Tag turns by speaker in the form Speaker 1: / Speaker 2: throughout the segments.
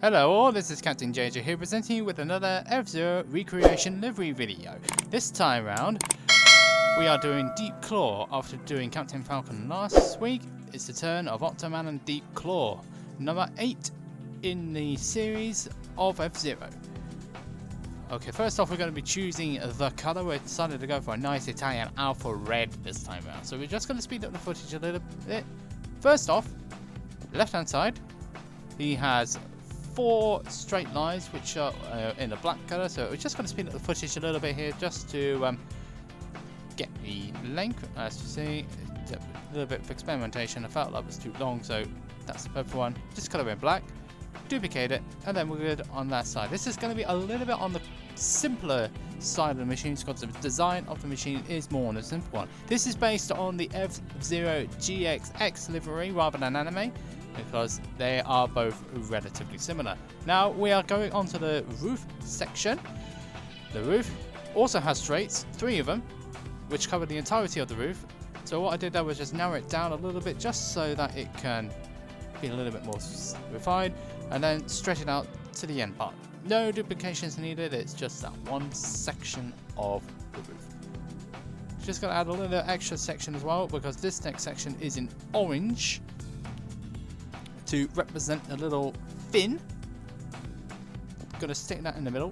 Speaker 1: Hello all, this is Captain JJ here presenting you with another fzero recreation livery video. This time round, we are doing Deep Claw. After doing Captain Falcon last week, it's the turn of Octoman and Deep Claw, number 8 in the series of fzero. Okay, first off we're going to be choosing the colour. We decided to go for a nice Italian alpha red this time round. So we're just going to speed up the footage a little bit. First off, left hand side, he has 4 straight lines which are in a black colour, so we're just going to speed up the footage a little bit here just to get the length. As you see, a little bit of experimentation. I felt that was too long, so that's the perfect one. Just colour in black, duplicate it, and then we're good on that side. This is going to be a little bit on the simpler side of the machine because the design of the machine is more on the simple one. This is based on the fzero GXX livery rather than anime, because they are both relatively similar. Now we are going on to the roof section. The roof also has straights, 3 of them, which cover the entirety of the roof. So what I did there was just narrow it down a little bit just so that it can be a little bit more refined, and then stretch it out to the end part. No duplications needed, it's just that one section of the roof. Just going to add a little extra section as well because this next section is in orange to represent a little fin. Gonna stick that in the middle.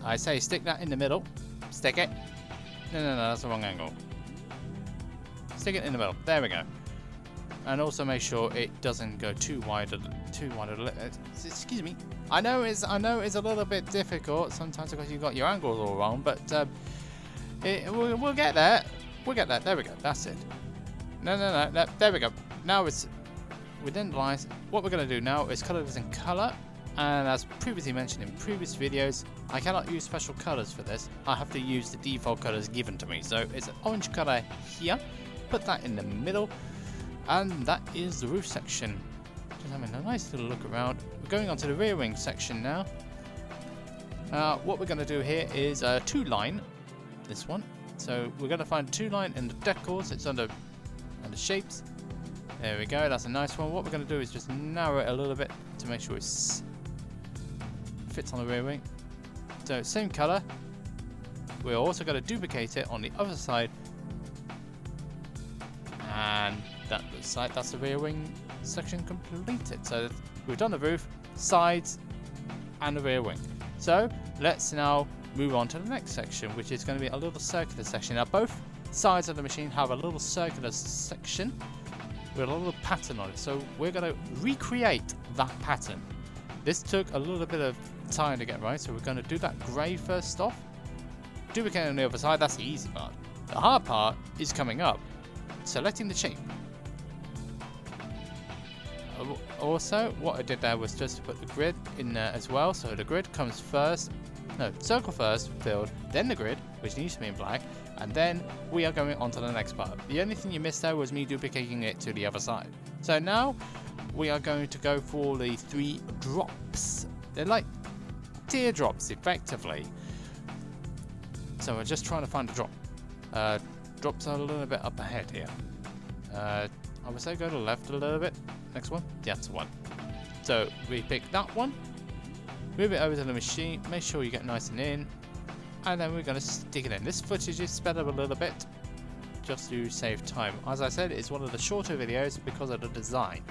Speaker 1: I say stick that in the middle. Stick it. No, that's the wrong angle. Stick it in the middle. There we go. And also make sure it doesn't go too wide. Excuse me. I know it's a little bit difficult sometimes because you've got your angles all wrong, but we'll get there. We'll get there. There we go. That's it. No. There we go. Now it's within the lines. What we're going to do now is color this in color, and as previously mentioned in previous videos, I cannot use special colors for this. I have to use the default colors given to me. So it's an orange color here, put that in the middle, and that is the roof section. Just having a nice little look around. We're going on to the rear wing section now. What we're going to do here is a 2-line, this one. So we're going to find 2-line in the decors. It's under shapes. There we go, that's a nice one. What we're going to do is just narrow it a little bit to make sure it fits on the rear wing. So same colour. We're also going to duplicate it on the other side. And that's the rear wing section completed. So we've done the roof, sides, and the rear wing. So let's now move on to the next section, which is going to be a little circular section. Now both sides of the machine have a little circular section with a little pattern on it, so we're going to recreate that pattern. This took a little bit of time to get right, so we're going to do that grey first off, duplicate on the other side. That's the easy part. The hard part is coming up, selecting the shape. Also, what I did there was just to put the grid in there as well, so the grid comes first, no, circle first, filled, then the grid, which needs to be in black, and then we are going on to the next part. The only thing you missed there was me duplicating it to the other side. So now we are going to go for the 3 drops. They're like teardrops effectively. So we're just trying to find a drop. Drops are a little bit up ahead here. I would say go to the left a little bit. Next one, that's the one. So we pick that one, move it over to the machine, make sure you get nice and in, and then we're going to stick it in. This footage is sped up a little bit just to save time. As I said, it's one of the shorter videos because of the design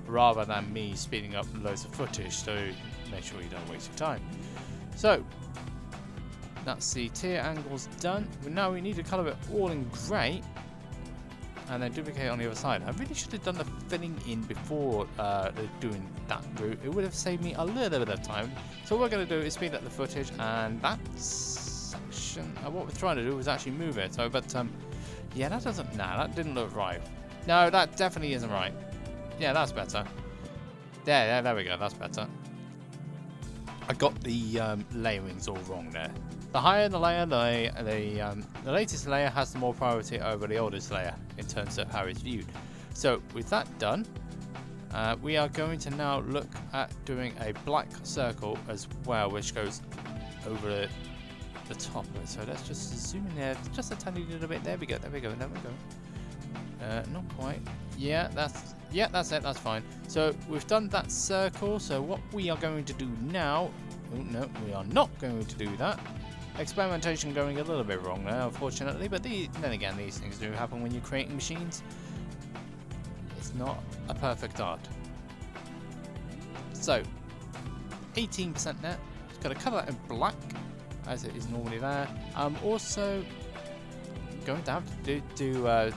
Speaker 1: rather than me speeding up loads of footage, so make sure you don't waste your time. So that's the tier angles done. Now we need to colour it all in grey and then duplicate on the other side. I really should have done the filling in before doing that route. It would have saved me a little bit of time. So what we're going to do is speed up the footage, and that section, what we're trying to do is actually move it. So, but yeah, that doesn't, that didn't look right. No, that definitely isn't right. Yeah, that's better. There we go, that's better. I got the layerings all wrong there. The higher the layer, the latest layer has the more priority over the oldest layer in terms of how it's viewed. So with that done, we are going to now look at doing a black circle as well, which goes over the top of it. So let's just zoom in there just a tiny little bit. There we go. Not quite. Yeah, that's it. That's fine. So we've done that circle. So what we are going to do now? Oh no, we are not going to do that. Experimentation going a little bit wrong there, unfortunately. But then again, these things do happen when you're creating machines. It's not a perfect art. So 18% net. Just got to cover that in black, as it is normally there. I'm also going to have to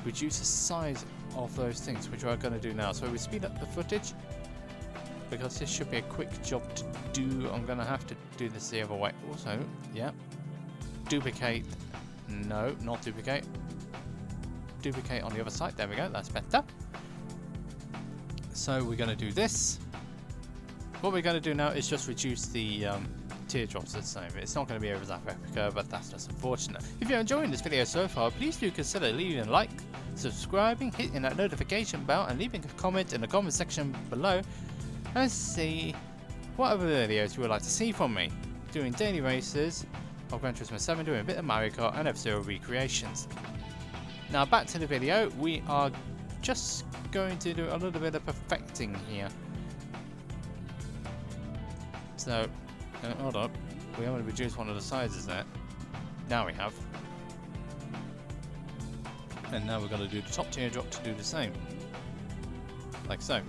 Speaker 1: reduce the size of those things, which we're going to do now. So we speed up the footage because this should be a quick job to do. I'm going to have to do this the other way. Also, yeah, duplicate. No, not duplicate. Duplicate on the other side. There we go. That's better. So we're going to do this. What we're going to do now is just reduce the teardrops the same. It's not going to be over that replica, but that's just unfortunate. If you're enjoying this video so far, please do consider leaving a like, subscribing, hitting that notification bell, and leaving a comment in the comment section below, and see what other videos you would like to see from me. Doing daily races of Gran Turismo 7, doing a bit of Mario Kart and F-Zero recreations. Now back to the video, we are just going to do a little bit of perfecting here. So, hold up, we haven't reduced one of the sizes there. Now we have. And now we're going to do the top teardrop to do the same. Like so.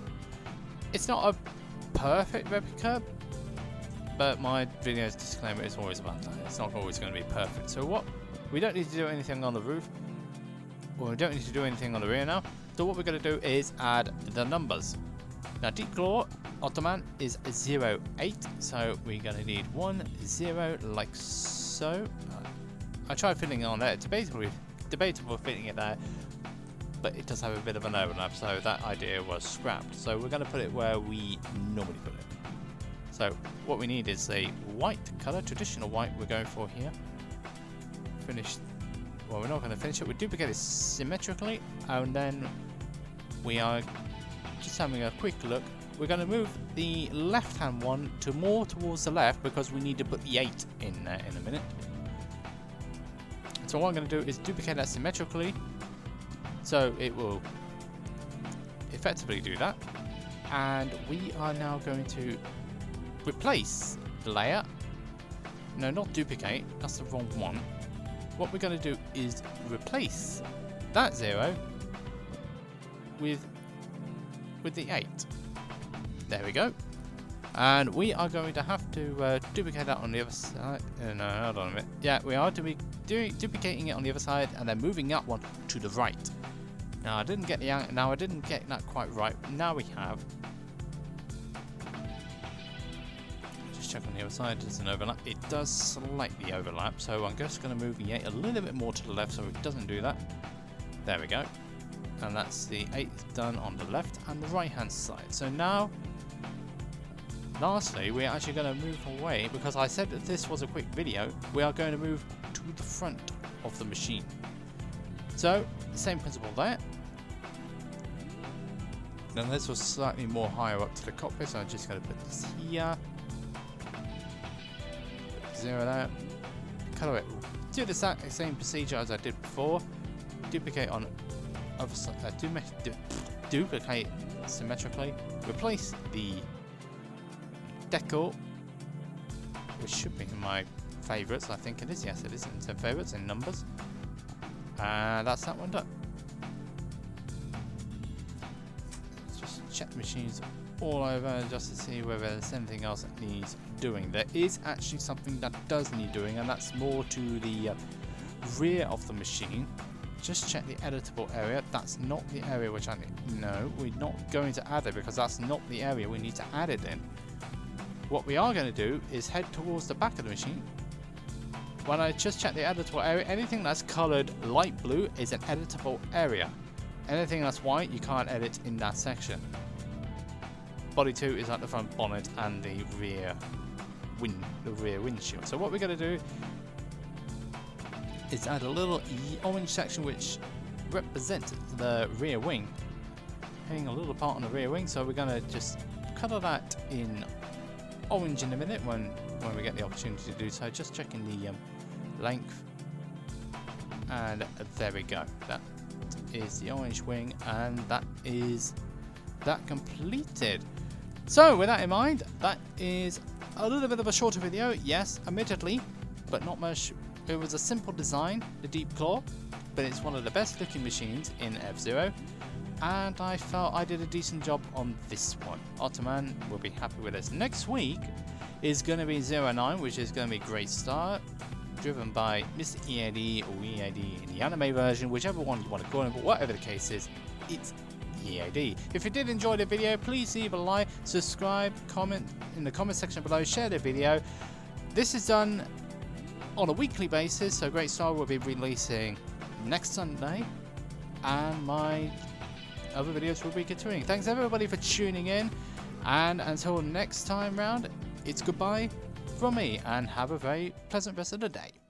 Speaker 1: It's not a perfect replica, but my video's disclaimer is always about that. It's not always going to be perfect. So what? We don't need to do anything on the roof. Well, we don't need to do anything on the rear now. So what we're going to do is add the numbers. Now deep claw Octoman is 08, so we're going to need 1 0 like so. I tried fitting it on there. It's debatable fitting it there, but it does have a bit of an overlap, so that idea was scrapped. So we're going to put it where we normally put it. So what we need is a white color, traditional white we're going for here. Finish. Well, we're not going to finish it. We duplicate it symmetrically, and then we are just having a quick look. We're going to move the left-hand one to more towards the left because we need to put the 8 in there in a minute. So what I'm going to do is duplicate that symmetrically, so it will effectively do that. And we are now going to replace the layer. No, not duplicate. That's the wrong one. What we're going to do is replace that 0 with the 8. There we go. And we are going to have to duplicate that on the other side. No, hold on a minute. Yeah, we are duplicating it on the other side and then moving that one to the right. Now I didn't get that quite right. Now we have. Just check on the other side. There's an overlap. It does slightly overlap, so I'm just going to move the 8 a little bit more to the left so it doesn't do that. There we go. And that's the 8 done on the left and the right hand side. So now, lastly, we're actually going to move away because I said that this was a quick video. We are going to move to the front of the machine. So, same principle there. Now this was slightly more higher up to the cockpit, so I'm just going to put this here. Put 0 there. Color it. Do the exact same procedure as I did before. Duplicate on other side. Duplicate symmetrically. Replace the decal, which should be in my favourites. I think it is. Yes, it is in favourites in numbers. And that's that one done. Let's just check the machines all over just to see whether there's anything else that needs doing. There is actually something that does need doing, and that's more to the rear of the machine. Just check the editable area. That's not the area which I need. No, we're not going to add it because that's not the area we need to add it in. What we are going to do is head towards the back of the machine. When I just check the editable area, anything that's coloured light blue is an editable area. Anything that's white, you can't edit in that section. Body 2 is at the front bonnet and the rear windshield. So what we're going to do is add a little orange section which represents the rear wing. Having a little part on the rear wing, so we're going to just colour that in orange in a minute when we get the opportunity to do so. Just checking the length, and there we go. That is the orange wing, and that is that completed. So with that in mind, that is a little bit of a shorter video, yes, admittedly, but not much. It was a simple design, the Deep Claw, but it's one of the best looking machines in F-Zero, and I felt I did a decent job on this one. Octoman will be happy with this. Next week is going to be 09, which is going to be Great Star, driven by Mr. EAD or EAD in the anime version, whichever one you want to call him, but whatever the case is, it's EAD. If you did enjoy the video, please leave a like, subscribe, comment in the comment section below, share the video. This is done on a weekly basis, so Great Star will be releasing next Sunday, and my other videos will be continuing. Thanks everybody for tuning in, and until next time round, it's goodbye from me, and have a very pleasant rest of the day.